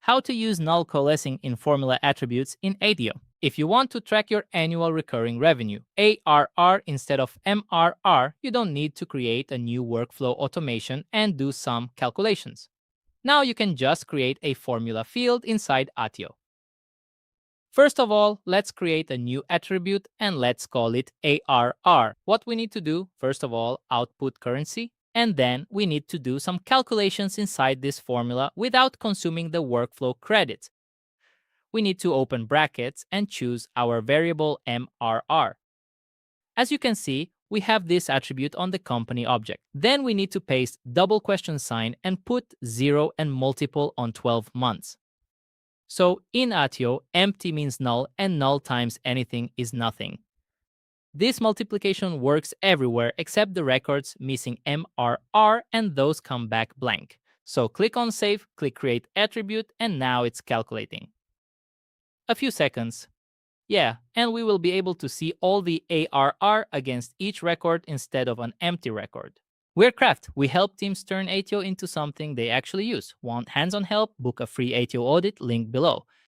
How to use null coalescing in formula attributes in Attio. If you want to track your annual recurring revenue, ARR instead of MRR, you don't need to create a new workflow automation and do some calculations. Now you can just create a formula field inside Attio. First of all, let's create a new attribute and let's call it ARR. What we need to do, first of all, output currency, and then we need to do some calculations inside this formula without consuming the workflow credits. We need to open brackets and choose our variable MRR. As you can see, we have this attribute on the company object. Then we need to paste double question sign and put 0 and multiple on 12 months. So in Attio, empty means null and null times anything is nothing. This multiplication works everywhere except the records missing MRR, and those come back blank. So click on Save, click Create Attribute, and now it's calculating. A few seconds. Yeah, and we will be able to see all the ARR against each record instead of an empty record. We're Craftt. We help teams turn Attio into something they actually use. Want hands-on help? Book a free Attio audit, link below.